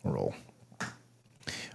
roll.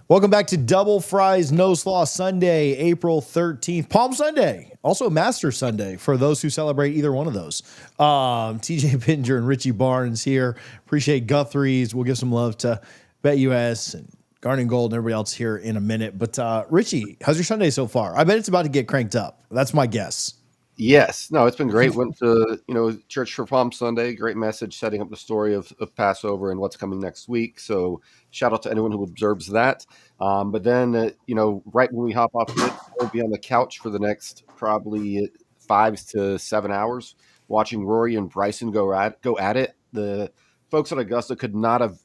Welcome back to Double Fries No Slaw Sunday, April 13th. Palm Sunday, also Master Sunday for those who celebrate either one of those. TJ Pittenger and Richie Barnes here. Appreciate Guthrie's. We'll give some love to BetUS and Garden Gold and everybody else here in a minute. But Richie, how's your Sunday so far? I bet it's about to get cranked up. That's my guess. Yes. No, it's been great. Went to, church for Palm Sunday. Great message setting up the story of Passover and what's coming next week. So shout out to anyone who observes that. But then, right when we hop off, we'll be on the couch for the next probably 5 to 7 hours watching Rory and Bryson go at it. The folks at Augusta could not have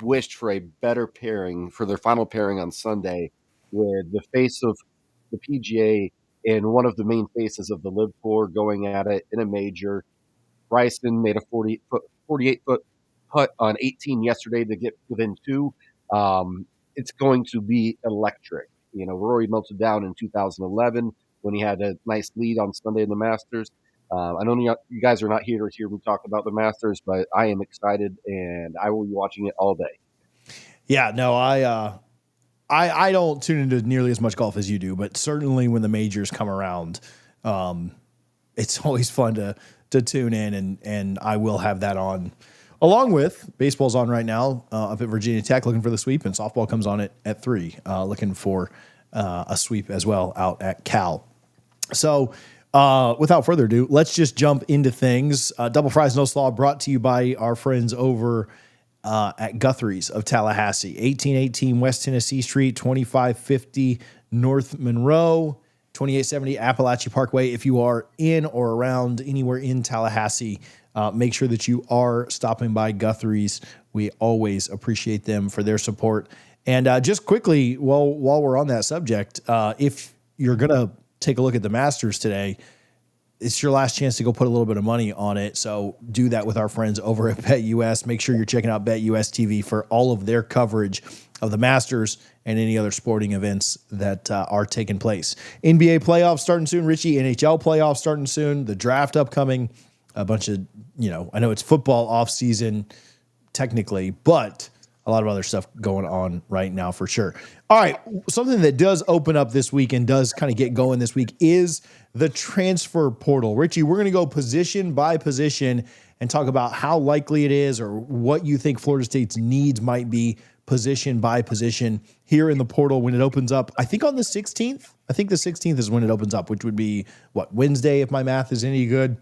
wished for a better pairing for their final pairing on Sunday, with the face of the PGA and one of the main faces of the Live Tour going at it in a major. Bryson made a 48-foot putt on 18 yesterday to get within 2. It's going to be electric. Rory melted down in 2011 when he had a nice lead on Sunday in the Masters. I know you guys are not here to hear me talk about the Masters, but I am excited, and I will be watching it all day. Yeah, no, I don't tune into nearly as much golf as you do, but certainly when the majors come around, it's always fun to tune in, and I will have that on. Along with baseball's on right now up at Virginia Tech, looking for the sweep, and softball comes on at 3, looking for a sweep as well out at Cal. So without further ado, let's just jump into things. Double Fries No Slaw brought to you by our friends over at Guthrie's of Tallahassee, 1818 West Tennessee Street, 2550 North Monroe, 2870 Apalachee Parkway. If you are in or around anywhere in Tallahassee, make sure that you are stopping by Guthrie's. We always appreciate them for their support. And just quickly, while we're on that subject, if you're going to take a look at the Masters today, it's your last chance to go put a little bit of money on it. So do that with our friends over at BetUS. Make sure you're checking out BetUS TV for all of their coverage of the Masters and any other sporting events that are taking place. NBA playoffs starting soon, Richie. NHL playoffs starting soon. The draft upcoming. A bunch of, I know it's football off season technically, but a lot of other stuff going on right now for sure. All right, something that does open up this week and does kind of get going this week is the transfer portal. Richie, we're going to go position by position and talk about how likely it is or what you think Florida State's needs might be position by position here in the portal when it opens up. I think on the 16th. I think the 16th is when it opens up, which would be, Wednesday if my math is any good.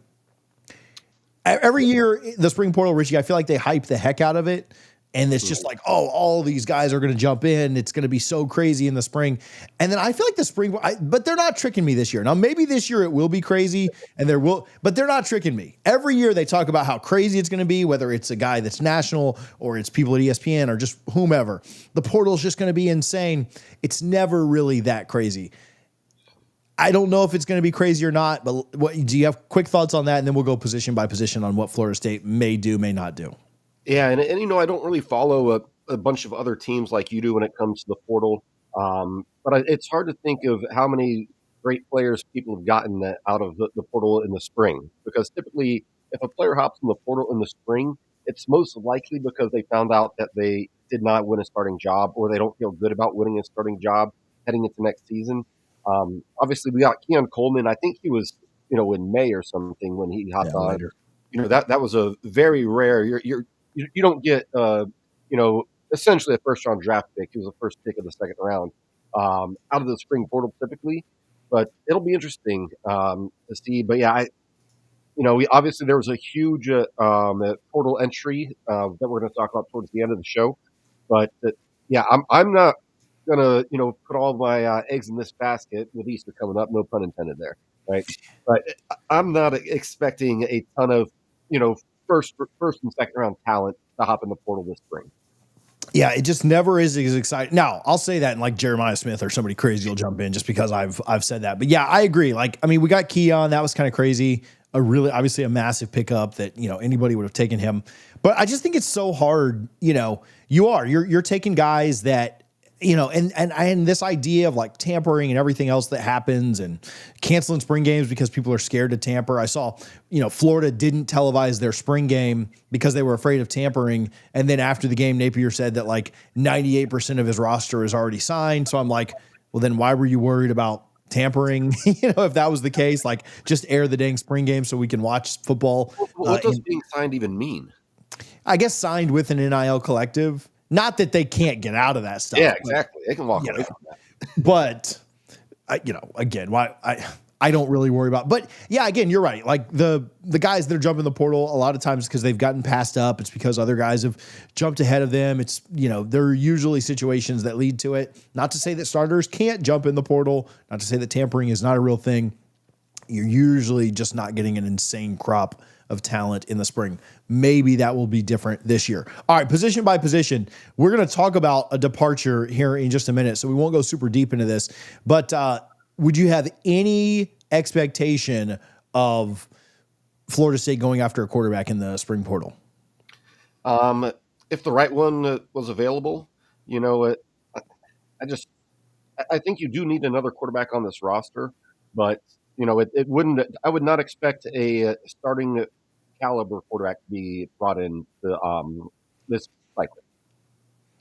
Every year, the spring portal, Richie, I feel like they hype the heck out of it. And it's just like, all these guys are going to jump in. It's going to be so crazy in the spring. And then I feel like the spring, but they're not tricking me this year. Now, maybe this year it will be crazy but they're not tricking me. Every year they talk about how crazy it's going to be, whether it's a guy that's national or it's people at ESPN or just whomever. The portal is just going to be insane. It's never really that crazy. I don't know if it's going to be crazy or not, but do you have quick thoughts on that? And then we'll go position by position on what Florida State may do, may not do. Yeah, and I don't really follow a bunch of other teams like you do when it comes to the portal. But it's hard to think of how many great players people have gotten out of the portal in the spring. Because typically, if a player hops in the portal in the spring, it's most likely because they found out that they did not win a starting job or they don't feel good about winning a starting job heading into next season. Obviously, we got Keon Coleman. I think he was, in May or something when he hopped on. Later. That was a very rare. You don't get, essentially a first-round draft pick. He was the first pick of the second round out of the spring portal typically. But it'll be interesting to see. But yeah, obviously there was a huge portal entry that we're going to talk about towards the end of the show. But I'm not going to, put all my eggs in this basket with Easter coming up. No pun intended there, right? But I'm not expecting a ton of, first and second round talent to hop in the portal this spring. Yeah, it just never is as exciting. Now, I'll say that, and like Jeremiah Smith or somebody crazy will jump in just because I've said that. But yeah, I agree. We got Keon. That was kind of crazy. Obviously a massive pickup that, anybody would have taken him. But I just think it's so hard. You're taking guys that and this idea of like tampering and everything else that happens and canceling spring games because people are scared to tamper. I saw, Florida didn't televise their spring game because they were afraid of tampering. And then after the game, Napier said that like 98% of his roster is already signed. So I'm like, well, then why were you worried about tampering? If that was the case, like just air the dang spring game so we can watch football. What does being signed even mean? I guess signed with an NIL collective. Not that they can't get out of that stuff. Yeah, exactly. They can walk away from that. But, again, why I don't really worry about. But yeah, again, you're right. Like the guys that are jumping the portal, a lot of times because they've gotten passed up. It's because other guys have jumped ahead of them. It's, there are usually situations that lead to it. Not to say that starters can't jump in the portal. Not to say that tampering is not a real thing. You're usually just not getting an insane crop of talent in the spring. Maybe that will be different this year. All right, position by position, we're going to talk about a departure here in just a minute, so we won't go super deep into this. But would you have any expectation of Florida State going after a quarterback in the spring portal? If the right one was available, I think you do need another quarterback on this roster, but it wouldn't. I would not expect a starting caliber quarterback to be brought in to this cycle.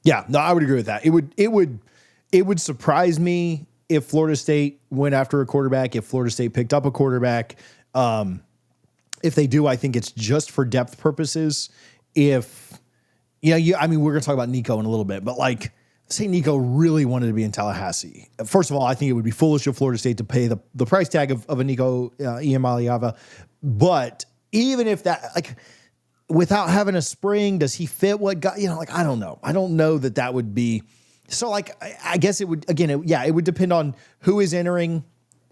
Yeah, no, I would agree with that. It would surprise me if Florida State went after a quarterback. If Florida State picked up a quarterback, if they do, I think it's just for depth purposes. If we're going to talk about Nico in a little bit, but like, say Nico really wanted to be in Tallahassee. First of all, I think it would be foolish of Florida State to pay the price tag of a Nico Iamaleava. But even if that, like, without having a spring, does he fit what guy? I don't know. I don't know that would be. So, like, I guess it would, again, it would depend on who is entering.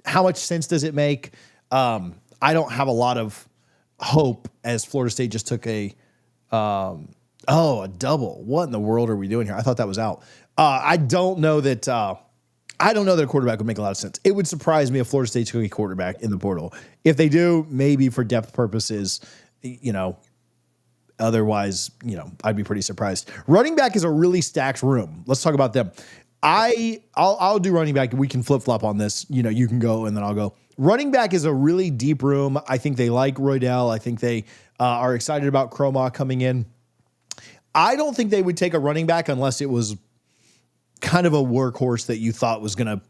How much sense does it make? I don't have a lot of hope as Florida State just took a double. What in the world are we doing here? I thought that was out. I don't know that a quarterback would make a lot of sense. It would surprise me if Florida State took a quarterback in the portal. If they do, maybe for depth purposes, otherwise, I'd be pretty surprised. Running back is a really stacked room. Let's talk about them. I'll do running back. We can flip-flop on this. You can go and then I'll go. Running back is a really deep room. I think they like Roydell. I think they are excited about Croma coming in. I don't think they would take a running back unless it was kind of a workhorse that you thought was going to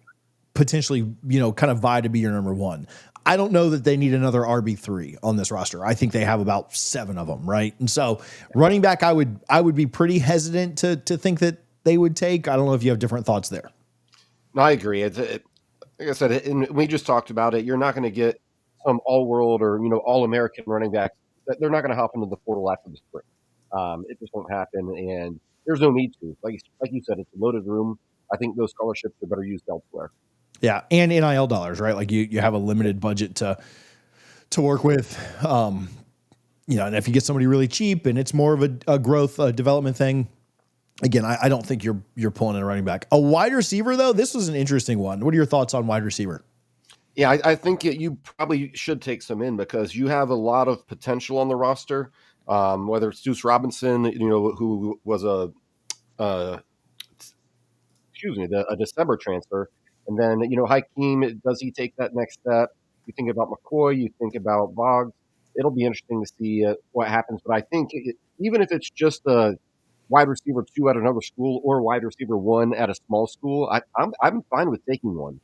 potentially, kind of vie to be your number one. I don't know that they need another RB3 on this roster. I think they have about 7 of them, right? And so running back, I would be pretty hesitant to think that they would take. I don't know if you have different thoughts there. No, I agree. Like I said, and we just talked about it. You're not going to get some all-world or, all-American running backs. They're not going to hop into the portal after the spring. It just won't happen, and there's no need to. Like you said, it's a loaded room. I think those scholarships are better used elsewhere. Yeah, and NIL dollars, right? Like you have a limited budget to work with. And if you get somebody really cheap and it's more of a growth development thing, again, I don't think you're pulling in a running back. A wide receiver, though, this was an interesting one. What are your thoughts on wide receiver? Yeah, I think you probably should take some in because you have a lot of potential on the roster. Whether it's Deuce Robinson, who was a December transfer, and then Hakeem, does he take that next step? You think about McCoy, you think about Boggs. It'll be interesting to see what happens. But I think even if it's just a wide receiver 2 at another school or wide receiver 1 at a small school, I'm fine with taking one.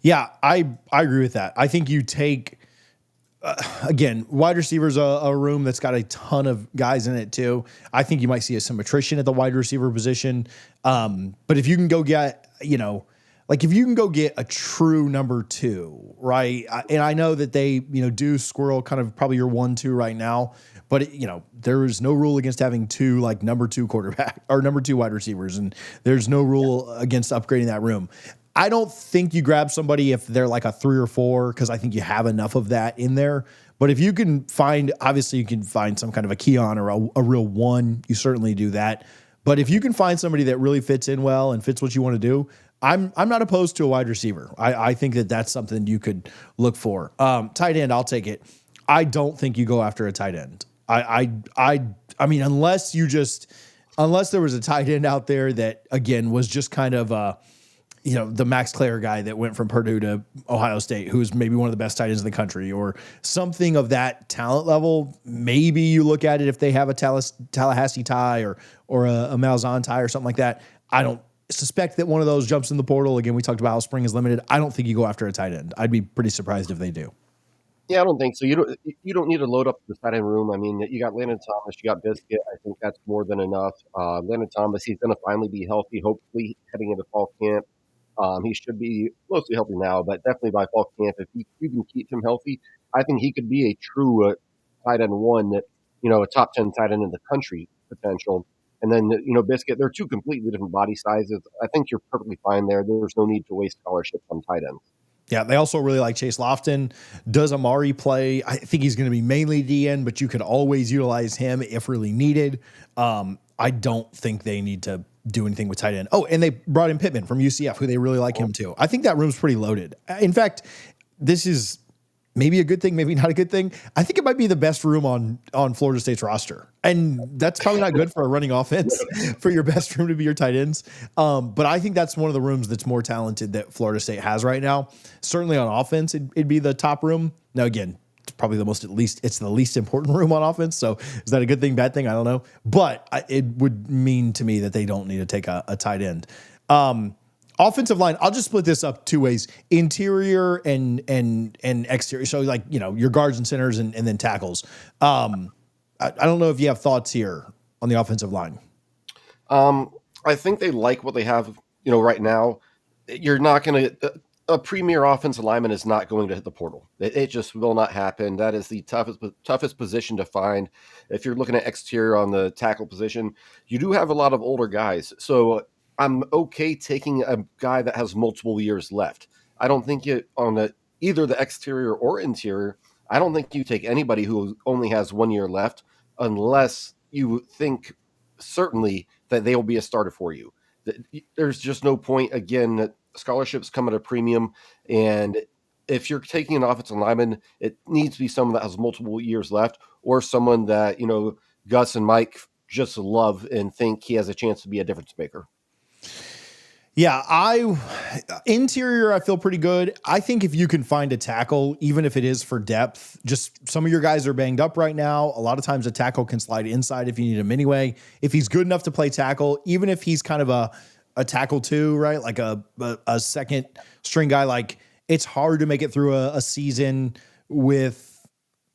Yeah, I agree with that. I think you take. Again, wide receivers a room that's got a ton of guys in it too. I think you might see some attrition at the wide receiver position. But if you can go get, if you can go get a true number 2, right? And I know that they, do squirrel kind of probably your 1-2 right now, but there is no rule against having 2 like number 2 quarterback or number 2 wide receivers. And there's no rule against upgrading that room. I don't think you grab somebody if they're like a 3 or 4 because I think you have enough of that in there. But if you can find, obviously you can find some kind of a Keon or a real 1, you certainly do that. But if you can find somebody that really fits in well and fits what you want to do, I'm not opposed to a wide receiver. I think that's something you could look for. Tight end, I'll take it. I don't think you go after a tight end. I mean, unless you just unless there was a tight end out there that, again, was just kind of the Max Clare guy that went from Purdue to Ohio State, who's maybe one of the best tight ends in the country, or something of that talent level. Maybe you look at it if they have a Tallahassee tie or a Malzahn tie or something like that. I don't suspect that one of those jumps in the portal. Again, we talked about how spring is limited. I don't think you go after a tight end. I'd be pretty surprised if they do. Yeah, I don't think so. You don't need to load up the tight end room. I mean, you got Landon Thomas, you got Biscuit. I think that's more than enough. Landon Thomas, he's going to finally be healthy, hopefully heading into fall camp. He should be mostly healthy now, but definitely by fall camp, if you can keep him healthy, I think he could be a true tight end one that, a top 10 tight end in the country potential. And then, Biscuit, they're two completely different body sizes. I think you're perfectly fine there. There's no need to waste scholarships on tight ends. Yeah, they also really like Chase Lofton. Does Amari play? I think he's going to be mainly DN, but you could always utilize him if really needed. I don't think they need to do anything with tight end. Oh, and they brought in Pittman from UCF, who they really like him too. I think that room's pretty loaded. In fact, this is maybe a good thing, maybe not a good thing. I think it might be the best room on Florida State's roster. And that's probably not good for a running offense for your best room to be your tight ends. But I think that's one of the rooms that's more talented that Florida State has right now. Certainly on offense, it'd be the top room. Now, again, it's probably it's the least important room on offense. So is that a good thing, bad thing? I don't know. But it would mean to me that they don't need to take a tight end. Offensive line, I'll just split this up two ways: interior and exterior. So your guards and centers and then tackles. I don't know if you have thoughts here on the offensive line. I think they like what they have, right now. You're not going to a premier offensive lineman is not going to hit the portal. It just will not happen. That is the toughest position to find. If you're looking at exterior on the tackle position, you do have a lot of older guys. So I'm okay taking a guy that has multiple years left. I don't think either the exterior or interior, I don't think you take anybody who only has 1 year left unless you think certainly that they will be a starter for you. There's just no point. Again, scholarships come at a premium, and if you're taking an offensive lineman, it needs to be someone that has multiple years left, or someone that Gus and Mike just love and think he has a chance to be a difference maker. Yeah, interior, I feel pretty good. I think if you can find a tackle, even if it is for depth, just some of your guys are banged up right now. A lot of times a tackle can slide inside if you need him anyway. If he's good enough to play tackle, even if he's kind of a tackle too, right? Like a second string guy, like it's hard to make it through a season with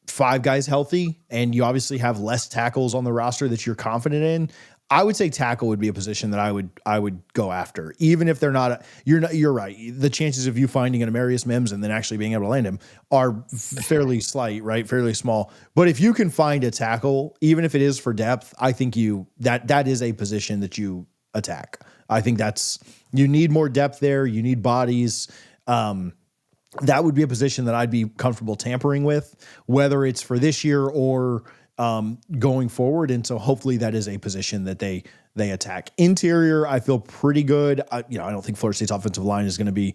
5 guys healthy, and you obviously have less tackles on the roster that you're confident in. I would say tackle would be a position that I would go after, even if they're not. You're right. The chances of you finding an Amarius Mims and then actually being able to land him are fairly slight, right? Fairly small. But if you can find a tackle, even if it is for depth, I think that is a position that you attack. I think you need more depth there. You need bodies. That would be a position that I'd be comfortable tampering with, whether it's for this year or going forward. And so hopefully that is a position that they attack. Interior, I feel pretty good. I don't think Florida State's offensive line is going to be,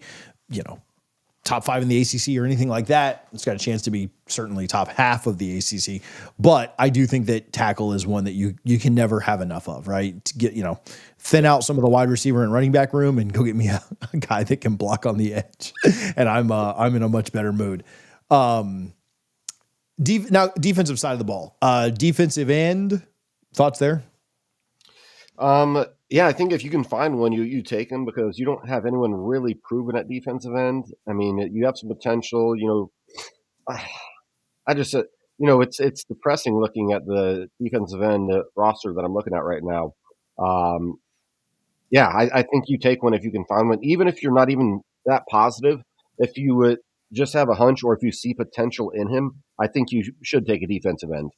top 5 in the ACC or anything like that. It's got a chance to be certainly top half of the ACC, but I do think that tackle is one that you can never have enough of, right? To get, thin out some of the wide receiver and running back room and go get me a guy that can block on the edge. And I'm in a much better mood. Now defensive side of the ball, defensive end, thoughts there? Yeah, I think if you can find one, you take him, because you don't have anyone really proven at defensive end. I mean, you have some potential, I just, it's depressing looking at the defensive end roster that I'm looking at right now. Yeah, I think you take one if you can find one, even if you're not even that positive. If you would just have a hunch, or if you see potential in him, I think you should take a defensive end.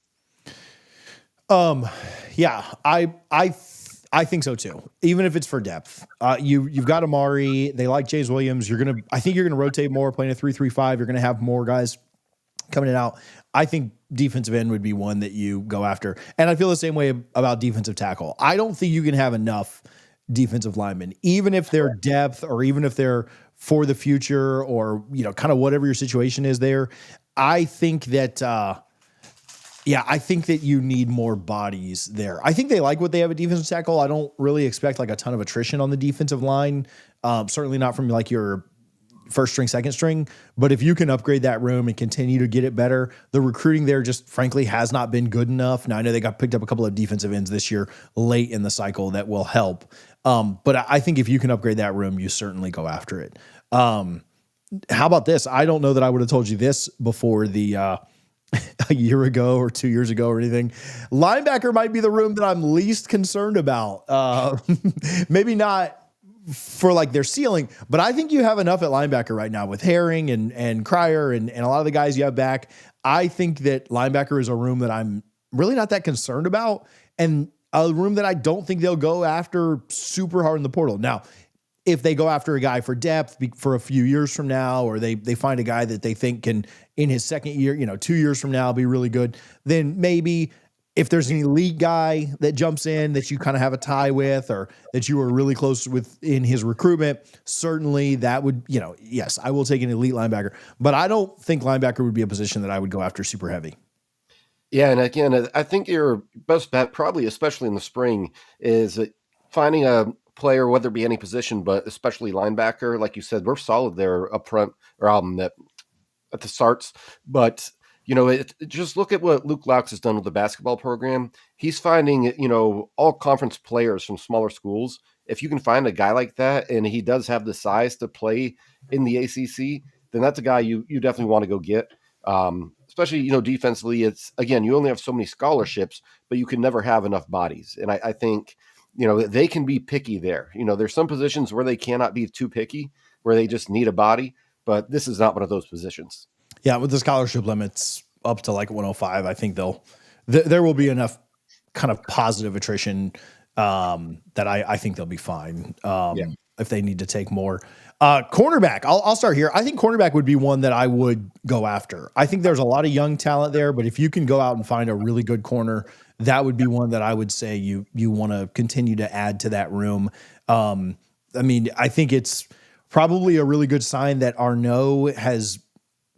Yeah, I think so too. Even if it's for depth, you've got Amari. They like James Williams. I think you're gonna rotate more, playing a 3-3-5. You're gonna have more guys coming in and out. I think defensive end would be one that you go after, and I feel the same way about defensive tackle. I don't think you can have enough defensive linemen, even if they're depth, or even if they're for the future, or kind of whatever your situation is there. I think that Yeah, I think that you need more bodies there. I think they like what they have at defensive tackle. I don't really expect like a ton of attrition on the defensive line. Certainly not from like your first string, second string. But if you can upgrade that room and continue to get it better, the recruiting there just frankly has not been good enough. Now I know they got picked up a couple of defensive ends this year late in the cycle that will help. But I think if you can upgrade that room, you certainly go after it. How about this? I don't know that I would have told you this before the a year ago or 2 years ago or anything. Linebacker might be the room that I'm least concerned about. Maybe not for like their ceiling, but I think you have enough at linebacker right now with Herring and Cryer and a lot of the guys you have back. I think that linebacker is a room that I'm really not that concerned about, and a room that I don't think they'll go after super hard in the portal. Now, if they go after a guy for depth for a few years from now, or they find a guy that they think can in his second year, 2 years from now, be really good, then maybe if there's an elite guy that jumps in that you kind of have a tie with, or that you were really close with in his recruitment, certainly that would, yes, I will take an elite linebacker, but I don't think linebacker would be a position that I would go after super heavy. Yeah, and again, I think your best bet, probably especially in the spring, is finding a player, whether it be any position, but especially linebacker. Like you said, we're solid there up front, or at the starts. But just look at what Luke Laux has done with the basketball program. He's finding all conference players from smaller schools. If you can find a guy like that, and he does have the size to play in the ACC, then that's a guy you definitely want to go get. Especially, defensively, it's, again, you only have so many scholarships, but you can never have enough bodies. And I think, they can be picky there. There's some positions where they cannot be too picky, where they just need a body, but this is not one of those positions. Yeah, with the scholarship limits up to like 105, I think there will be enough kind of positive attrition that I think they'll be fine if they need to take more. Cornerback, I'll start here. I think cornerback would be one that I would go after. I think there's a lot of young talent there, but if you can go out and find a really good corner, that would be one that I would say you want to continue to add to that room. I think it's probably a really good sign that Arnaud has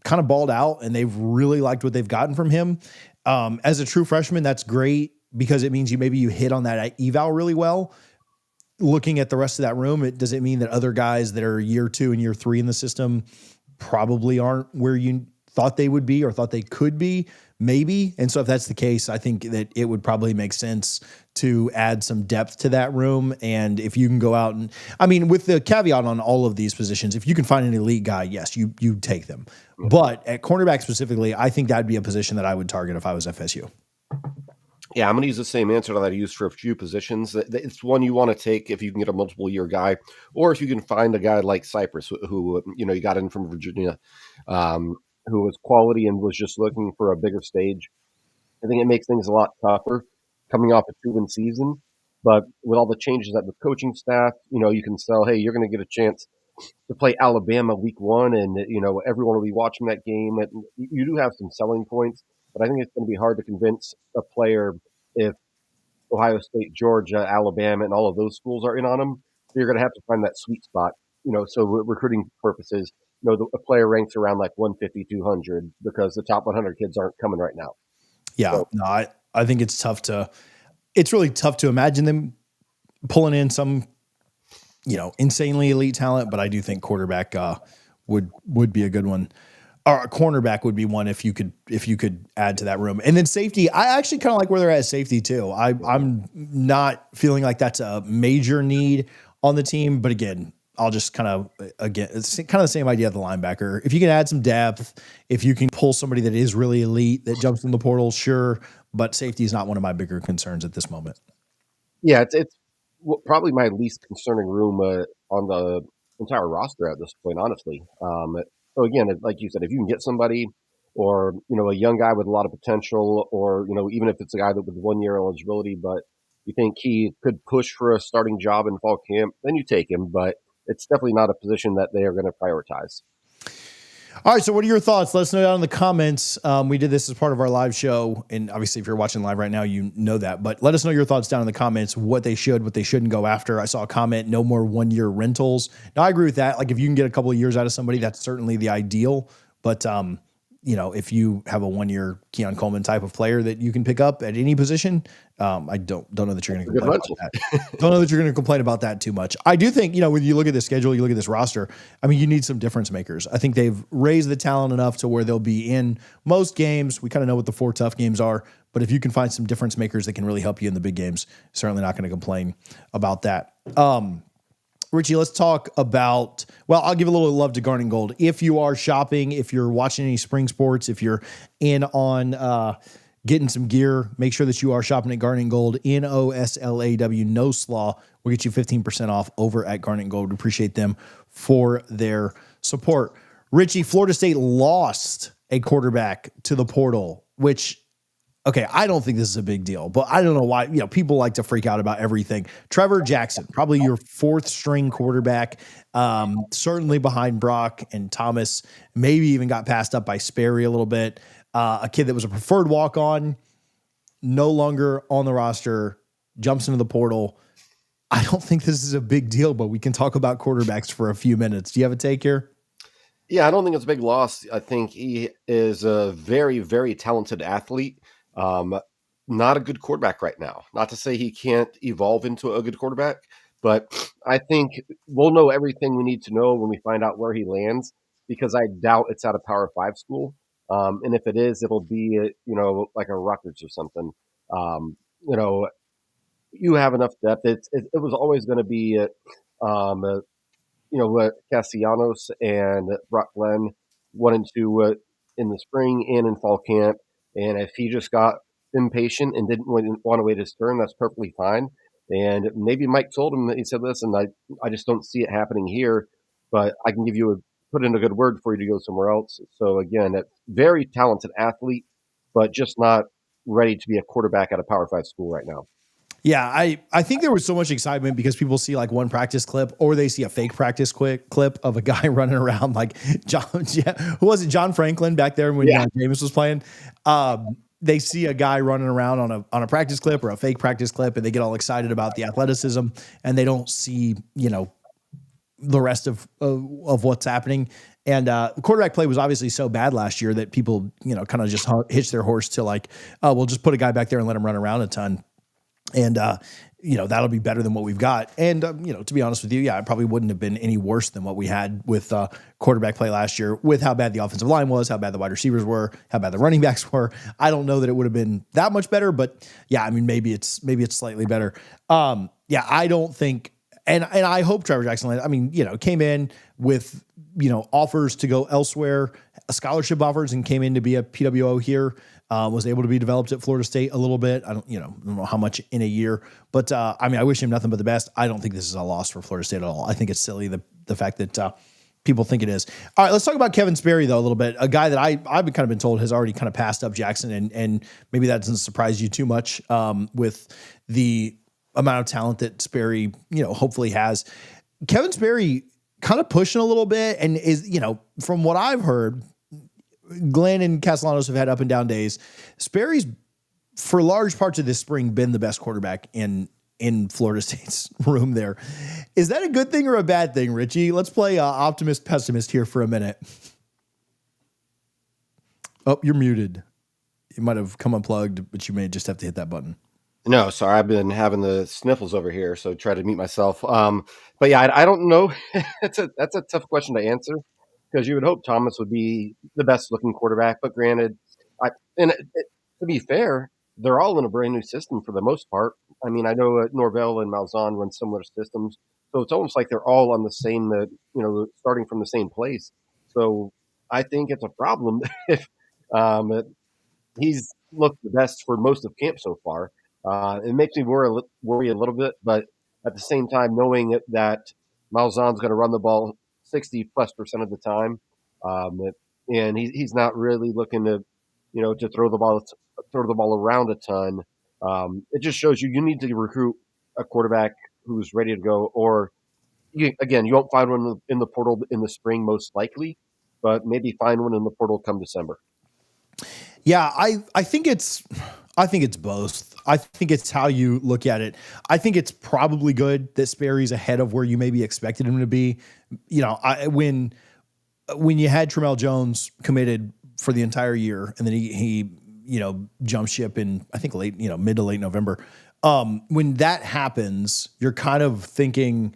kind of balled out and they've really liked what they've gotten from him. As a true freshman, that's great because it means you hit on that eval really well. Looking at the rest of that room, does it mean that other guys that are year 2 and year 3 in the system probably aren't where you thought they would be or thought they could be? Maybe. And so if that's the case, I think that it would probably make sense to add some depth to that room. And if you can go out and, with the caveat on all of these positions, if you can find an elite guy, yes, you take them. But at cornerback specifically, I think that'd be a position that I would target if I was FSU. Yeah, I'm going to use the same answer that I used for a few positions. It's one you want to take if you can get a multiple-year guy, or if you can find a guy like Cypress, who you got in from Virginia, who was quality and was just looking for a bigger stage. I think it makes things a lot tougher coming off a 2-win season. But with all the changes at the coaching staff, you can sell, hey, you're going to get a chance to play Alabama week 1, and everyone will be watching that game. And you do have some selling points, but I think it's going to be hard to convince a player if Ohio State, Georgia, Alabama, and all of those schools are in on them. So you're going to have to find that sweet spot. So recruiting purposes, a player ranks around like 150, 200 because the top 100 kids aren't coming right now. Yeah, so, no, I think it's really tough to imagine them pulling in some, insanely elite talent, but I do think quarterback would be a good one. Or a cornerback would be one if you could add to that room. And then safety, I actually kind of like where they're at safety too. I'm not feeling like that's a major need on the team, but again, I'll just it's kind of the same idea of the linebacker. If you can add some depth, if you can pull somebody that is really elite that jumps in the portal, sure. But safety is not one of my bigger concerns at this moment. Yeah, it's probably my least concerning room on the entire roster at this point, honestly. So again, like you said, if you can get somebody, or a young guy with a lot of potential, or even if it's a guy that with 1 year eligibility, but you think he could push for a starting job in fall camp, then you take him. But it's definitely not a position that they are going to prioritize. All right, so what are your thoughts? Let us know down in the comments. We did this as part of our live show, and obviously if you're watching live right now, you know that. But let us know your thoughts down in the comments, what they shouldn't go after. I saw a comment, no more 1 year rentals. Now, I agree with that. Like if you can get a couple of years out of somebody, that's certainly the ideal. But if you have a 1-year Keon Coleman type of player that you can pick up at any position, I don't know that you're going to complain about that. Don't know that you're going to complain about that too much. I do think, when you look at the schedule, you look at this roster, I mean, you need some difference makers. I think they've raised the talent enough to where they'll be in most games. We kind of know what the 4 tough games are, but if you can find some difference makers that can really help you in the big games, certainly not going to complain about that. Richie, let's talk about, I'll give a little love to Garnet Gold. If you are shopping, if you're watching any spring sports, if you're in on getting some gear, make sure that you are shopping at Garnet Gold, NOSLAW, no slaw. We'll get you 15% off over at Garnet Gold. We appreciate them for their support. Richie, Florida State lost a quarterback to the portal, which, okay, I don't think this is a big deal, but I don't know why, people like to freak out about everything. Trevor Jackson, probably your 4th string quarterback, certainly behind Brock and Thomas, maybe even got passed up by Sperry a little bit. A kid that was a preferred walk-on, no longer on the roster, jumps into the portal. I don't think this is a big deal, but we can talk about quarterbacks for a few minutes. Do you have a take here? Yeah, I don't think it's a big loss. I think he is a very, very talented athlete. Not a good quarterback right now. Not to say he can't evolve into a good quarterback, but I think we'll know everything we need to know when we find out where he lands, because I doubt it's at a Power 5 school. And if it is, it'll be, like a Rutgers or something. You have enough depth. It was always going to be, Castellanos and Brock Glenn 1 and 2 in the spring and in fall camp. And if he just got impatient and didn't want to wait his turn, that's perfectly fine. And maybe Mike told him that he said, listen, I just don't see it happening here, but I can put in a good word for you to go somewhere else. So again, a very talented athlete, but just not ready to be a quarterback at a Power 5 school right now. Yeah, I think there was so much excitement because people see like one practice clip, or they see a fake practice clip of a guy running around like who was it? John Franklin back there when Jameis was playing. They see a guy running around on a practice clip or a fake practice clip, and they get all excited about the athleticism, and they don't see the rest of what's happening. And quarterback play was obviously so bad last year that people kind of just hitched their horse to like, oh, we'll just put a guy back there and let him run around a ton. And, that'll be better than what we've got. And, to be honest with you, it probably wouldn't have been any worse than what we had with quarterback play last year, with how bad the offensive line was, how bad the wide receivers were, how bad the running backs were. I don't know that it would have been that much better, but maybe it's slightly better. I don't think, and I hope Trevor Jackson, came in with, offers to go elsewhere, scholarship offers, and came in to be a PWO here. Was able to be developed at Florida State a little bit. I don't know how much in a year, but I wish him nothing but the best. I don't think this is a loss for Florida State at all. I think it's silly the fact that people think it is. All right, let's talk about Kevin Sperry though a little bit. A guy that I've kind of been told has already kind of passed up Jackson, and maybe that doesn't surprise you too much with the amount of talent that Sperry hopefully has. Kevin Sperry kind of pushing a little bit, and is from what I've heard, Glenn and Castellanos have had up and down days. Sperry's, for large parts of this spring, been the best quarterback in Florida State's room there. Is that a good thing or a bad thing, Richie? Let's play optimist pessimist here for a minute. Oh, you're muted. You might have come unplugged, but you may just have to hit that button. No, sorry, I've been having the sniffles over here, so try to mute myself. But yeah, I don't know. That's a tough question to answer, because you would hope Thomas would be the best looking quarterback. But granted, to be fair, they're all in a brand new system for the most part. I know Norvell and Malzahn run similar systems, so it's almost like they're all on the same, starting from the same place. So I think it's a problem if he's looked the best for most of camp so far. It makes me worry a little bit, but at the same time, knowing that Malzahn's going to run the ball 60+% of the time, and he's not really looking to, to throw the ball around a ton. It just shows you need to recruit a quarterback who's ready to go, or you won't find one in the portal in the spring, most likely, but maybe find one in the portal come December. Yeah, I think it's both. I think it's how you look at it. I think it's probably good that Sperry's ahead of where you maybe expected him to be. When you had Tramel Jones committed for the entire year, and then he jumped ship in, I think, mid to late November. When that happens, you're kind of thinking,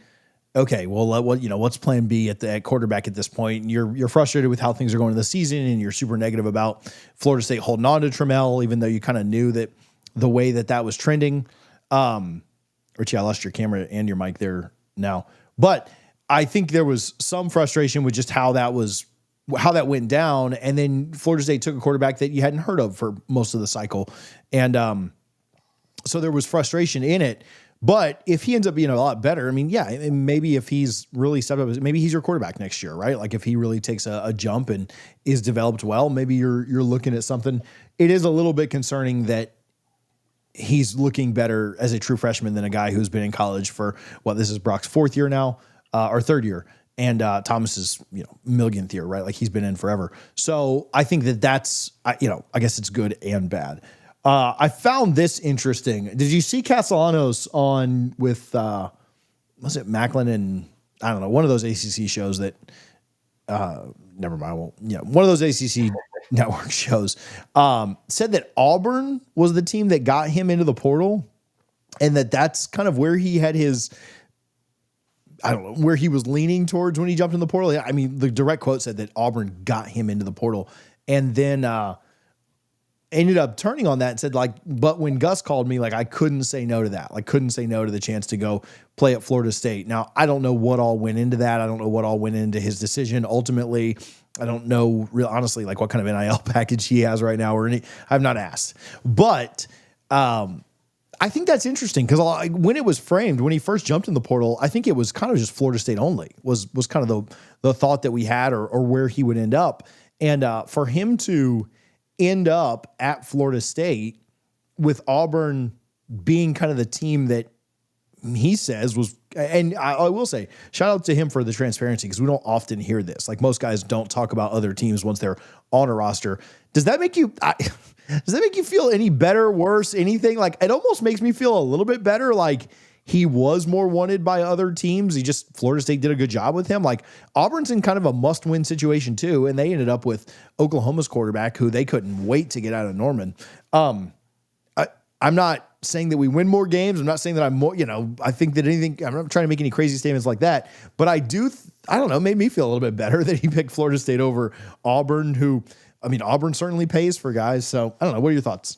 okay, well, what's plan B at quarterback at this point? And you're frustrated with how things are going in the season, and you're super negative about Florida State holding on to Trammell, even though you kind of knew that the way that was trending. Richie, I lost your camera and your mic there now, but I think there was some frustration with just how that went down. And then Florida State took a quarterback that you hadn't heard of for most of the cycle. And so there was frustration in it. But if he ends up being a lot better, I mean, yeah, maybe if he's really stepped up, maybe he's your quarterback next year, right? Like if he really takes a jump and is developed well, maybe you're looking at something. It is a little bit concerning that he's looking better as a true freshman than a guy who's been in college for this is Brock's fourth year now, or third year. And Thomas's, millionth year, right? Like he's been in forever. So I think that's I guess it's good and bad. I found this interesting. Did you see Castellanos on with, was it Macklin and I don't know, one of those ACC shows that, never mind. Well, one of those ACC network shows, said that Auburn was the team that got him into the portal, and that's kind of where he had his, I don't know, where he was leaning towards when he jumped in the portal. I mean, the direct quote said that Auburn got him into the portal, and then ended up turning on that and said, but when Gus called me, I couldn't say no to that. Couldn't say no to the chance to go play at Florida State. Now, I don't know what all went into that. I don't know what all went into his decision. Ultimately, I don't know honestly, what kind of NIL package he has right now I've not asked. But I think that's interesting because when it was framed, when he first jumped in the portal, I think it was kind of just Florida State only was kind of the thought that we had or where he would end up. And for him to end up at Florida State with Auburn being kind of the team that he says was, and I will say, shout out to him for the transparency because we don't often hear this. Most guys don't talk about other teams once they're on a roster. Does that make you feel any better, worse, anything? It almost makes me feel a little bit better. He was more wanted by other teams. Florida State did a good job with him. Auburn's in kind of a must-win situation too, and they ended up with Oklahoma's quarterback, who they couldn't wait to get out of Norman. I'm not saying that we win more games. I'm not saying that I'm more, I think that I'm not trying to make any crazy statements like that, but I don't know, made me feel a little bit better that he picked Florida State over Auburn, Auburn certainly pays for guys. So I don't know. What are your thoughts?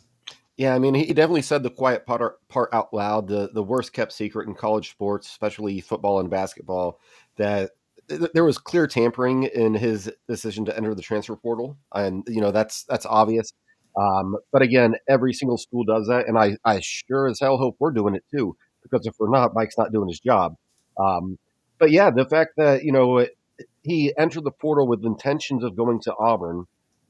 Yeah, he definitely said the quiet part out loud, the worst kept secret in college sports, especially football and basketball, that there was clear tampering in his decision to enter the transfer portal. And, that's obvious. But again, every single school does that. And I sure as hell hope we're doing it too, because if we're not, Mike's not doing his job. But yeah, the fact that, he entered the portal with intentions of going to Auburn,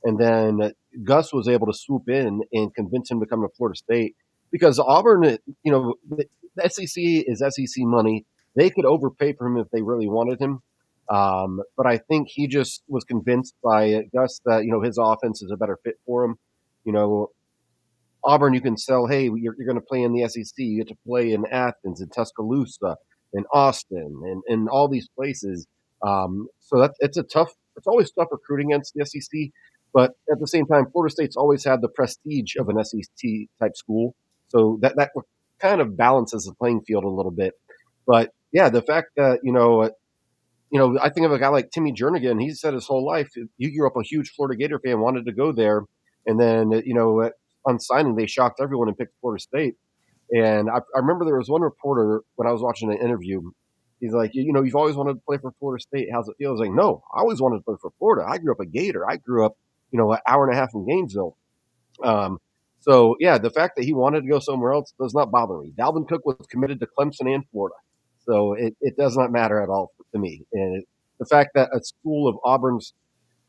and then Gus was able to swoop in and convince him to come to Florida State because Auburn, the SEC is SEC money. They could overpay for him if they really wanted him. But I think he just was convinced by Gus that, his offense is a better fit for him. Auburn, you can sell, hey, you're going to play in the SEC. You get to play in Athens and Tuscaloosa and Austin and all these places. So it's always tough recruiting against the SEC. But at the same time, Florida State's always had the prestige of an SEC type school. So that kind of balances the playing field a little bit. But yeah, the fact that, I think of a guy like Timmy Jernigan. He said his whole life, he grew up a huge Florida Gator fan, wanted to go there. And then, on signing, they shocked everyone and picked Florida State. And I remember there was one reporter when I was watching an interview. He's like, you've always wanted to play for Florida State. How's it feel? I was like, no, I always wanted to play for Florida. I grew up a Gator. I grew up, an hour and a half from Gainesville. So yeah, the fact that he wanted to go somewhere else does not bother me. Dalvin Cook was committed to Clemson and Florida. So it does not matter at all to me. And the fact that a school of Auburn's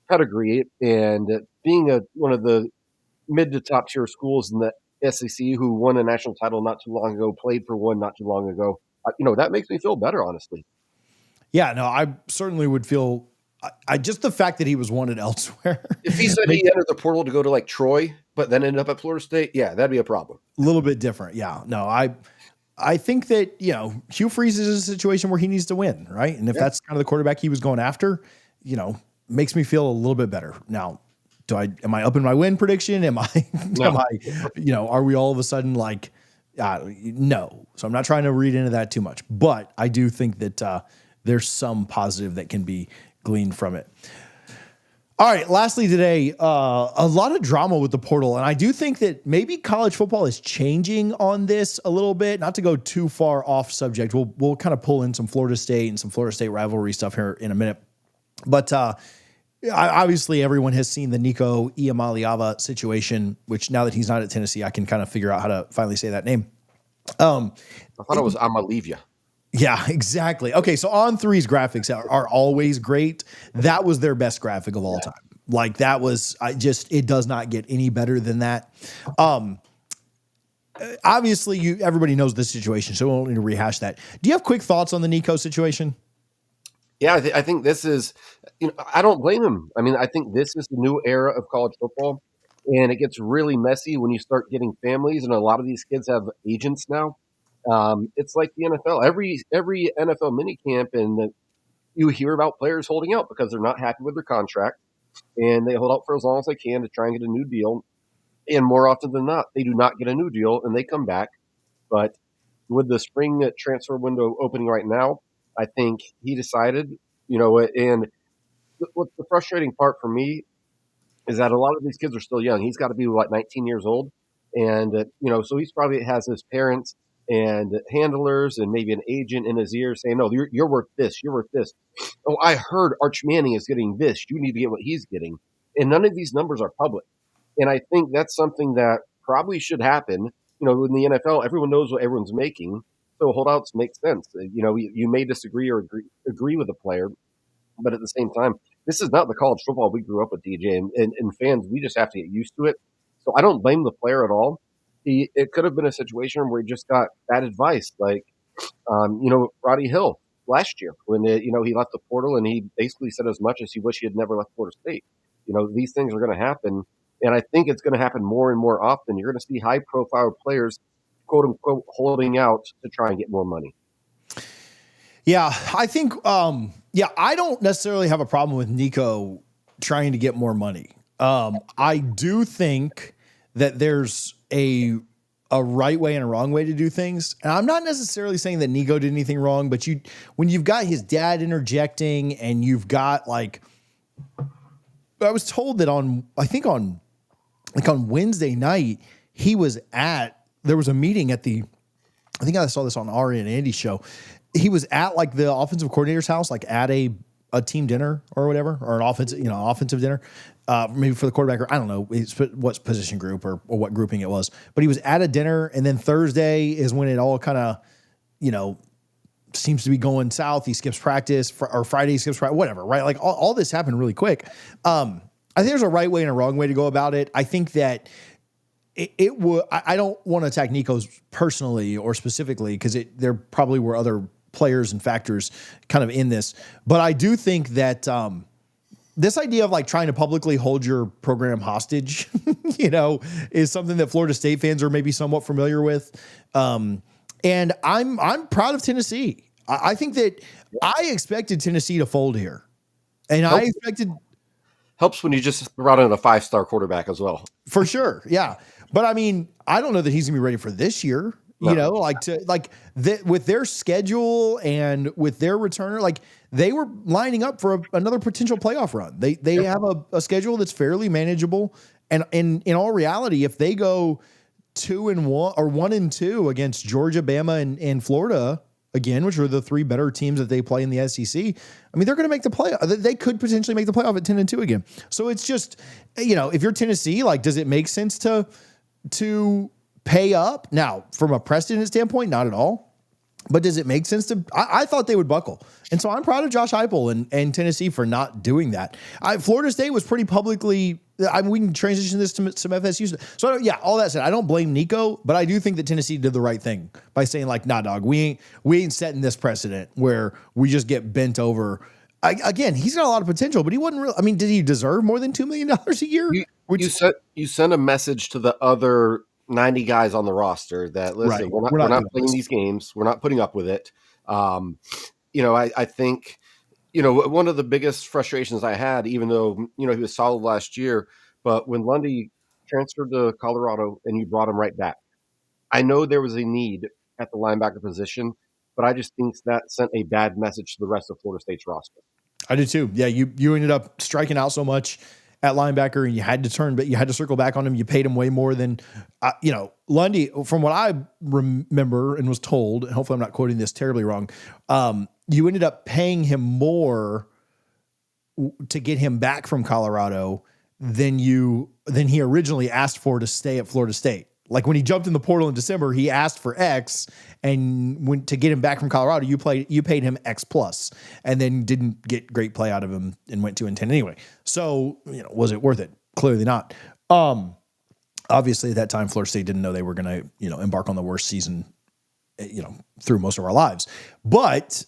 pedigree and being one of the mid to top tier schools in the SEC who won a national title not too long ago, played for one not too long ago, that makes me feel better, honestly. Yeah, no, I certainly would feel just the fact that he was wanted elsewhere. If he said he entered the portal to go to Troy, but then ended up at Florida State, yeah, that'd be a problem. A little bit different. Yeah, no, I think that, Hugh Freeze is a situation where he needs to win, right? And if that's kind of the quarterback he was going after, makes me feel a little bit better. Now, am I up in my win prediction? Am I, No. are we all of a sudden like, no. So I'm not trying to read into that too much, but I do think that there's some positive that can be gleaned from it. All right. Lastly today, a lot of drama with the portal. And I do think that maybe college football is changing on this a little bit, not to go too far off subject. We'll kind of pull in some Florida State and some Florida State rivalry stuff here in a minute. But obviously everyone has seen the Nico Iamaleava situation, which now that he's not at Tennessee, I can kind of figure out how to finally say that name. I thought it was Iamaleava. Yeah, exactly. Okay, so On3's graphics are always great. That was their best graphic of all time. Like that was, it does not get any better than that. Obviously, everybody knows the situation, so we won't need to rehash that. Do you have quick thoughts on the Nico situation? Yeah, I think this is, I don't blame him. I mean, I think this is the new era of college football, and it gets really messy when you start getting families, and a lot of these kids have agents now. It's like the NFL. Every NFL minicamp, and you hear about players holding out because they're not happy with their contract, and they hold out for as long as they can to try and get a new deal. And more often than not, they do not get a new deal, and they come back. But with the spring transfer window opening right now, I think he decided, and what's the frustrating part for me is that a lot of these kids are still young. He's got to be 19 years old, and so he's probably has his parents and handlers and maybe an agent in his ear saying, "No, you're worth this. You're worth this. Oh, I heard Arch Manning is getting this. You need to get what he's getting." And none of these numbers are public. And I think that's something that probably should happen. In the NFL, everyone knows what everyone's making, so holdouts make sense. You may disagree or agree with a player, but at the same time, this is not the college football we grew up with, DJ, and fans. We just have to get used to it. So I don't blame the player at all. It could have been a situation where he just got bad advice, like Roddy Hill last year when he left the portal and he basically said as much as he wished he had never left Florida State. These things are going to happen, and I think it's going to happen more and more often. You're going to see high-profile players, quote unquote, holding out to try and get more money. Yeah, I think. I don't necessarily have a problem with Nico trying to get more money. I do think that there's a right way and a wrong way to do things. And I'm not necessarily saying that Nico did anything wrong, but when you've got his dad interjecting and you've got I was told that on Wednesday night, there was a meeting at I think I saw this on Ari and Andy's show. He was at the offensive coordinator's house, at a team dinner or whatever, or an offensive dinner, maybe for the quarterback, or I don't know what position group or what grouping it was, but he was at a dinner. And then Thursday is when it all kind of, seems to be going south. He skips practice or Friday he skips practice, whatever, right? Like all this happened really quick. I think there's a right way and a wrong way to go about it. I think that it would, I don't want to attack Nico's personally or specifically, because there probably were other players and factors kind of in this, but I do think that this idea of trying to publicly hold your program hostage, is something that Florida State fans are maybe somewhat familiar with. And I'm proud of Tennessee. I think that I expected Tennessee to fold here, and I expected helps when you just brought in a 5-star quarterback as well. For sure, yeah. But I mean, I don't know that he's gonna be ready for this year. No. With their schedule and with their returner, they were lining up for another potential playoff run. They have a schedule that's fairly manageable. And in all reality, if they go 2-1 or 1-2 against Georgia, Bama, and Florida again, which are the three better teams that they play in the SEC, I mean, they're going to make the playoff. They could potentially make the playoff at 10-2 again. So it's just, if you're Tennessee, does it make sense to pay up? Now, from a precedent standpoint, not at all. But does it make sense to? I thought they would buckle. And so I'm proud of Josh Heupel and Tennessee for not doing that. Florida State was pretty publicly. We can transition this to some FSU. So all that said, I don't blame Nico, but I do think that Tennessee did the right thing by saying nah, dog, we ain't setting this precedent where we just get bent over. Again, he's got a lot of potential, but he wasn't really. I mean, did he deserve more than $2 million a year? You sent a message to the other 90 guys on the roster that listen, right. we're not playing these games. We're not putting up with it. I think, one of the biggest frustrations I had, even though, he was solid last year, But when Lundy transferred to Colorado and you brought him right back, I know there was a need at the linebacker position, but I just think that sent a bad message to the rest of Florida State's roster. I did too. Yeah, you ended up striking out so much at linebacker, and you had to circle back on him. You paid him way more than, Lundy. From what I remember and was told, and hopefully I'm not quoting this terribly wrong, you ended up paying him more to get him back from Colorado than he originally asked for to stay at Florida State. Like when he jumped in the portal in December, he asked for X, and to get him back from Colorado, you paid him X plus, and then didn't get great play out of him and went 2-10 anyway. So, was it worth it? Clearly not. Obviously at that time, Florida State didn't know they were going to, embark on the worst season, through most of our lives. But,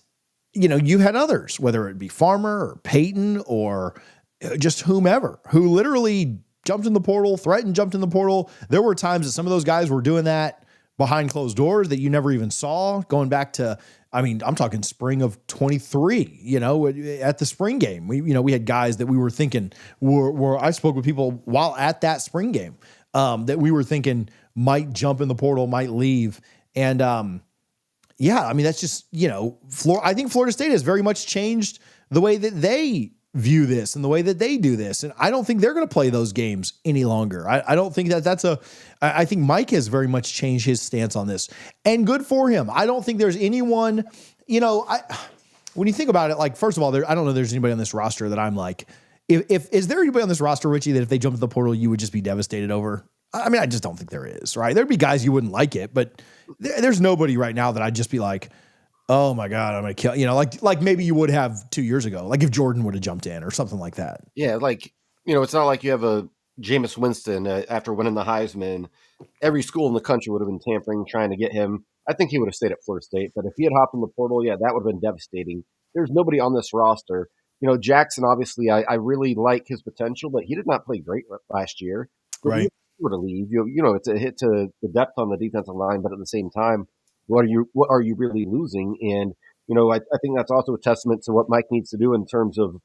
you had others, whether it be Farmer or Peyton or just whomever, who literally jumped in the portal, jumped in the portal. There were times that some of those guys were doing that behind closed doors that you never even saw, going back to, I'm talking spring of 23, at the spring game. We had guys that we were thinking I spoke with people while at that spring game that we were thinking might jump in the portal, might leave. And that's just, I think Florida State has very much changed the way that they view this and the way that they do this. And I don't think they're going to play those games any longer. I don't think I think Mike has very much changed his stance on this, and good for him. I don't think there's anyone, when you think about it, like, first of all, I don't know if there's anybody on this roster that I'm like, is there anybody on this roster, Richie, that if they jumped to the portal, you would just be devastated over? I just don't think there is, right? There'd be guys you wouldn't like it, but there's nobody right now that I'd just be like, oh my God, I'm going to kill, like maybe you would have 2 years ago, like if Jordan would have jumped in or something like that. Yeah. It's not like you have a Jameis Winston after winning the Heisman. Every school in the country would have been tampering, trying to get him. I think he would have stayed at Florida State, but if he had hopped in the portal, that would have been devastating. There's nobody on this roster. Jackson, obviously, I really like his potential, but he did not play great last year. Right. If he were to leave, it's a hit to the depth on the defensive line, but at the same time, what are you really losing? And, I think that's also a testament to what Mike needs to do in terms of,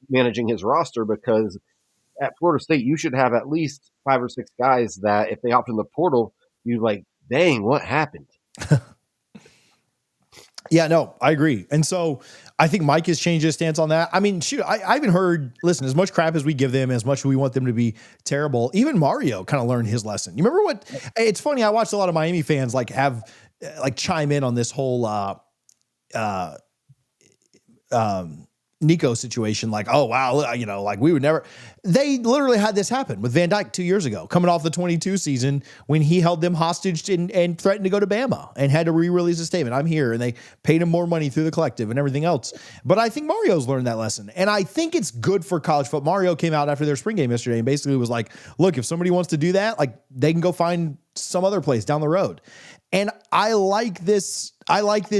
managing his roster, because at Florida State, you should have at least 5 or 6 guys that if they opt in the portal, you're like, dang, what happened? Yeah, no, I agree. And so I think Mike has changed his stance on that. I even heard, listen, as much crap as we give them, as much as we want them to be terrible, even Mario kind of learned his lesson. You remember it's funny, I watched a lot of Miami fans chime in on this whole Nico situation, like, oh, wow, we would never. They literally had this happen with Van Dyke 2 years ago, coming off the 22 season when he held them hostage and threatened to go to Bama and had to re-release a statement. I'm here. And they paid him more money through the collective and everything else. But I think Mario's learned that lesson. And I think it's good for college football. Mario came out after their spring game yesterday and basically was like, look, if somebody wants to do that, like, they can go find some other place down the road. And I like this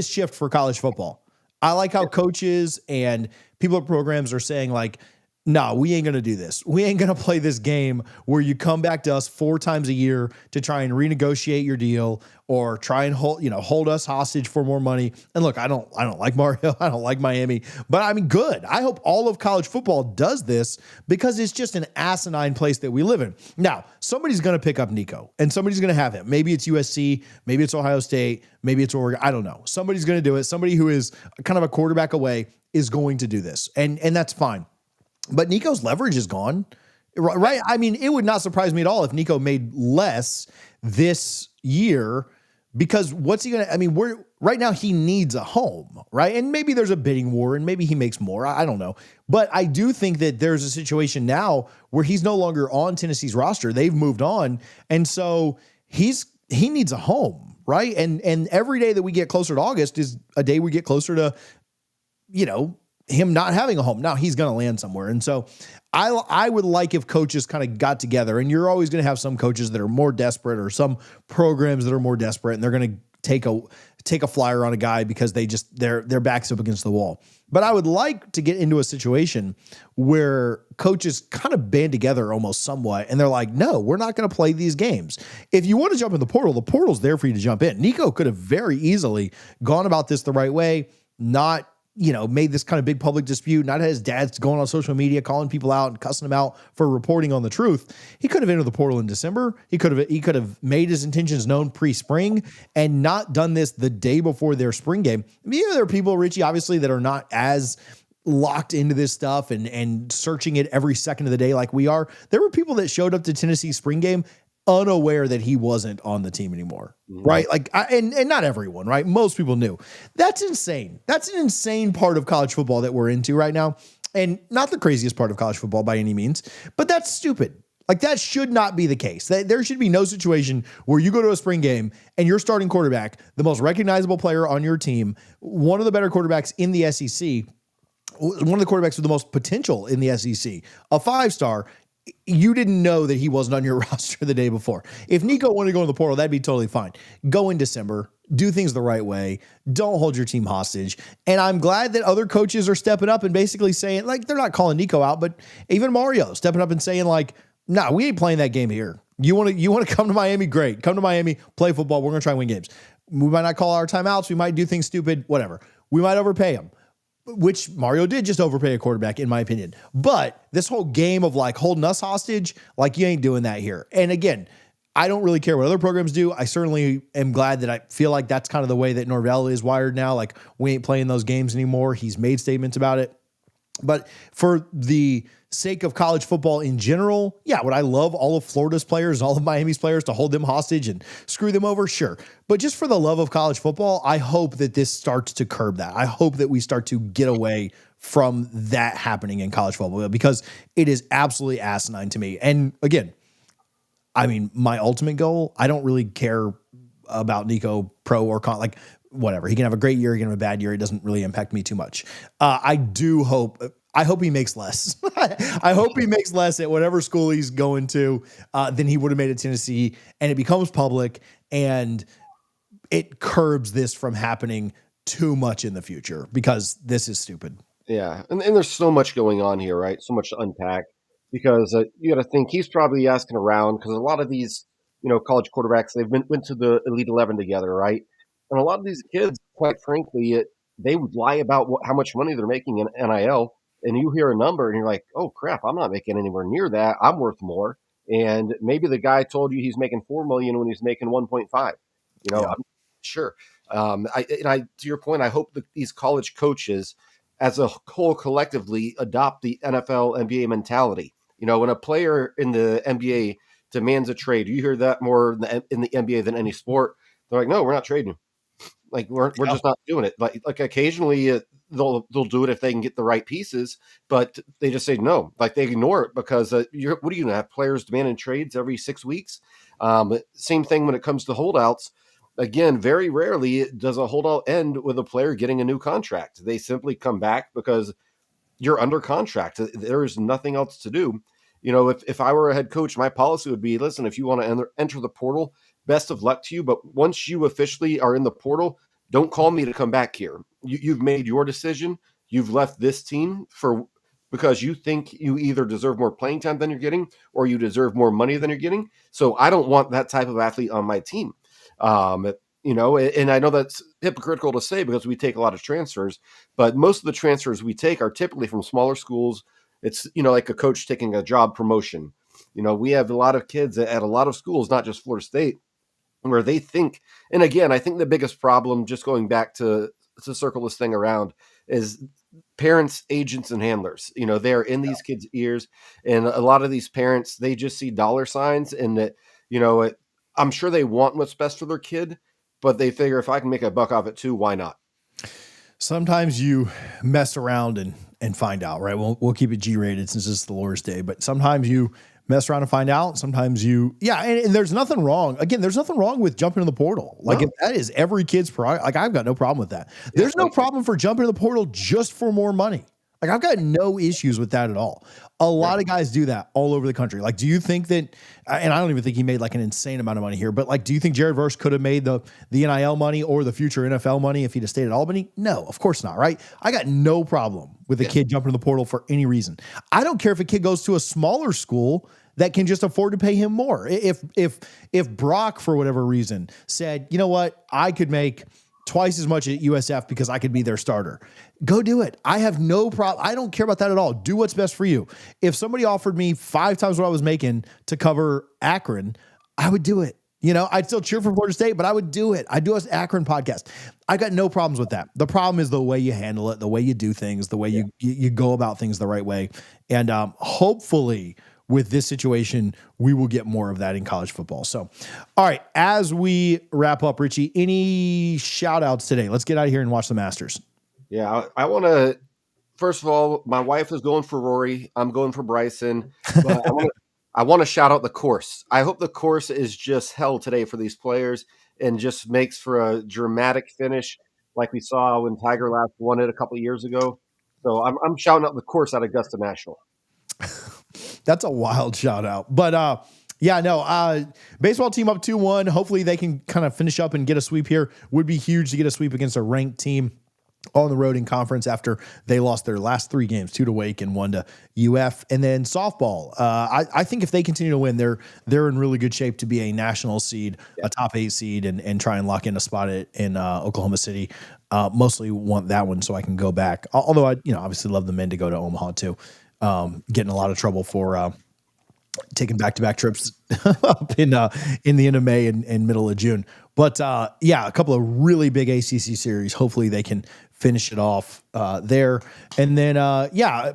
shift for college football. I like how coaches and people at programs are saying, like, no, we ain't going to do this. We ain't going to play this game where you come back to us 4 times a year to try and renegotiate your deal or try and hold us hostage for more money. And look, I don't like Mario. I don't like Miami, but good. I hope all of college football does this because it's just an asinine place that we live in. Now, somebody's going to pick up Nico and somebody's going to have him. Maybe it's USC, maybe it's Ohio State, maybe it's Oregon. I don't know. Somebody's going to do it. Somebody who is kind of a quarterback away is going to do this. And that's fine. But Nico's leverage is gone, right? It would not surprise me at all if Nico made less this year, because what's he going to, right now he needs a home, right? And maybe there's a bidding war and maybe he makes more. I don't know. But I do think that there's a situation now where he's no longer on Tennessee's roster. They've moved on. And so he needs a home, right? And every day that we get closer to August is a day we get closer to, him not having a home. Now he's going to land somewhere. And so I would like if coaches kind of got together, and you're always going to have some coaches that are more desperate or some programs that are more desperate, and they're going to take a flyer on a guy because their back's up against the wall. But I would like to get into a situation where coaches kind of band together almost somewhat, and they're like, no, we're not going to play these games. If you want to jump in the portal's there for you to jump in. Nico could have very easily gone about this the right way, not made this kind of big public dispute, not had his dad's going on social media, calling people out and cussing him out for reporting on the truth. He could have entered the portal in December. He could have made his intentions known pre-spring and not done this the day before their spring game. There are people, Richie, obviously, that are not as locked into this stuff and searching it every second of the day like we are. There were people that showed up to Tennessee's spring game unaware that he wasn't on the team anymore, right? And not everyone, right? Most people knew. That's insane. That's an insane part of college football that we're into right now, and not the craziest part of college football by any means, but that's stupid. Like, that should not be the case. There should be no situation where you go to a spring game and your starting quarterback, the most recognizable player on your team, one of the better quarterbacks in the SEC, one of the quarterbacks with the most potential in the SEC, a 5-star, you didn't know that he wasn't on your roster the day before. If Nico wanted to go in the portal, that'd be totally fine. Go in December, do things the right way. Don't hold your team hostage. And I'm glad that other coaches are stepping up and basically saying, like, they're not calling Nico out, but even Mario stepping up and saying, like, no, we ain't playing that game here. You want to come to Miami? Great. Come to Miami, play football. We're going to try and win games. We might not call our timeouts. We might do things stupid, whatever. We might overpay him, which Mario did just overpay a quarterback, in my opinion. But this whole game of like holding us hostage, like, you ain't doing that here. And again, I don't really care what other programs do. I certainly am glad that I feel like that's kind of the way that Norvell is wired now. Like, we ain't playing those games anymore. He's made statements about it. But for the sake of college football in general, yeah, would I love all of Florida's players, all of Miami's players to hold them hostage and screw them over? Sure. But just for the love of college football, I hope that this starts to curb that. I hope that we start to get away from that happening in college football, because it is absolutely asinine to me. And again, I mean, my ultimate goal, I don't really care about Nico pro or con, like, whatever. He can have a great year, he can have a bad year. It doesn't really impact me too much. I hope he makes less. I hope he makes less at whatever school he's going to than he would have made at Tennessee, and it becomes public and it curbs this from happening too much in the future, because this is stupid. Yeah. And there's so much going on here, right? So much to unpack, because you got to think he's probably asking around, because a lot of these, college quarterbacks, went to the Elite 11 together, right? And a lot of these kids, quite frankly, they would lie about how much money they're making in NIL. And you hear a number and you're like, oh, crap, I'm not making anywhere near that. I'm worth more. And maybe the guy told you he's making $4 million when he's making 1.5. Yeah. I'm sure. To your point, I hope that these college coaches as a whole collectively adopt the NFL, NBA mentality. When a player in the NBA demands a trade, you hear that more in the NBA than any sport. They're like, no, we're not trading. Like, we're just not doing it. Like occasionally they'll do it if they can get the right pieces, but they just say no. Like, they ignore it because what are you going to have, players demanding trades every 6 weeks? Same thing when it comes to holdouts. Again, very rarely does a holdout end with a player getting a new contract. They simply come back because you're under contract. There is nothing else to do. If I were a head coach, my policy would be, listen, if you want to enter the portal, best of luck to you. But once you officially are in the portal, don't call me to come back here. You've made your decision. You've left this team because you think you either deserve more playing time than you're getting, or you deserve more money than you're getting. So I don't want that type of athlete on my team. And I know that's hypocritical to say because we take a lot of transfers, but most of the transfers we take are typically from smaller schools. It's, like a coach taking a job promotion. We have a lot of kids at a lot of schools, not just Florida State, where they think, and again, I think the biggest problem, just going back to circle this thing around, is parents, agents, and handlers. They're in these kids' ears, and a lot of these parents, they just see dollar signs, and that, I'm sure they want what's best for their kid, but they figure if I can make a buck off it too, why not? Sometimes you mess around and find out, right? We'll keep it G-rated since it's the Lord's Day, but sometimes you mess around and find out. Sometimes and there's nothing wrong. Again, there's nothing wrong with jumping in the portal. Like, if that is every kid's prerogative, like, I've got no problem with that. There's no problem for jumping in the portal just for more money. Like, I've got no issues with that at all. A lot of guys do that all over the country. Like, do you think that, and I don't even think he made like an insane amount of money here, but like, do you think Jared Verse could have made the NIL money or the future NFL money if he'd have stayed at Albany? No, of course not, right? I got no problem with a kid jumping in the portal for any reason. I don't care if a kid goes to a smaller school that can just afford to pay him more. If Brock, for whatever reason, said, you know what, I could make twice as much at USF because I could be their starter. Go do it. I have no problem. I don't care about that at all. Do what's best for you. If somebody offered me 5 times what I was making to cover Akron, I would do it. I'd still cheer for Florida State, but I would do it. I do an Akron podcast. I got no problems with that. The problem is the way you handle it, the way you do things, the way you go about things the right way. And hopefully with this situation, we will get more of that in college football. So, all right, as we wrap up, Richie, any shout outs today? Let's get out of here and watch the Masters. Yeah, I want to, first of all, my wife is going for Rory. I'm going for Bryson. But I want to shout out the course. I hope the course is just hell today for these players and just makes for a dramatic finish like we saw when Tiger last won it a couple of years ago. So I'm shouting out the course at Augusta National. That's a wild shout out. But baseball team up 2-1. Hopefully they can kind of finish up and get a sweep here. Would be huge to get a sweep against a ranked team on the road in conference after they lost their last 3 games, 2 to Wake and 1 to UF. And then softball. I think if they continue to win, they're in really good shape to be a national seed, a top 8 seed, and try and lock in a spot in Oklahoma City. Mostly want that one so I can go back. Although I obviously love the men to go to Omaha too. Getting a lot of trouble for taking back-to-back trips up in the end of May and middle of June. But a couple of really big ACC series. Hopefully they can finish it off there. And then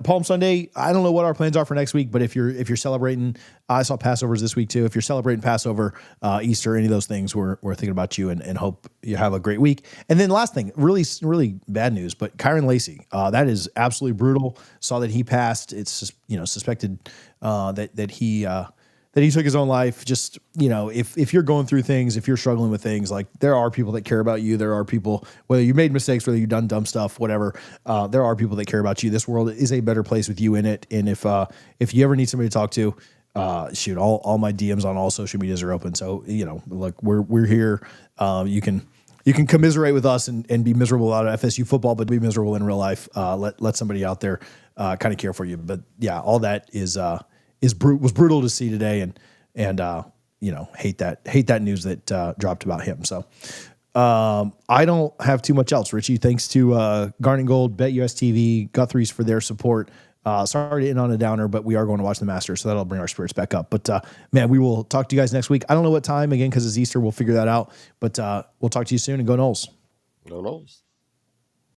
Palm Sunday. I don't know what our plans are for next week, but if you're celebrating, I saw Passovers this week too. If you're celebrating Passover, Easter, any of those things, we're thinking about you and hope you have a great week. And then last thing, really, really bad news, but Kyron Lacey, that is absolutely brutal. Saw that he passed. It's just, suspected that he took his own life. Just, if you're going through things, if you're struggling with things, like there are people that care about you. There are people, whether you made mistakes, whether you've done dumb stuff, whatever, there are people that care about you. This world is a better place with you in it. And if you ever need somebody to talk to, all my DMs on all social medias are open. So, look, we're here. You can commiserate with us and be miserable out of FSU football, but be miserable in real life. Let somebody out there kind of care for you. But yeah, all that was brutal to see today, and hate that news that dropped about him. So I don't have too much else, Richie. Thanks to Garnet Gold, BetUS TV, Guthrie's for their support. Sorry to end on a downer, but we are going to watch the Masters, so that'll bring our spirits back up. But man, we will talk to you guys next week. I don't know what time, again, because it's Easter. We'll figure that out. But we'll talk to you soon, and go Noles. Go Noles.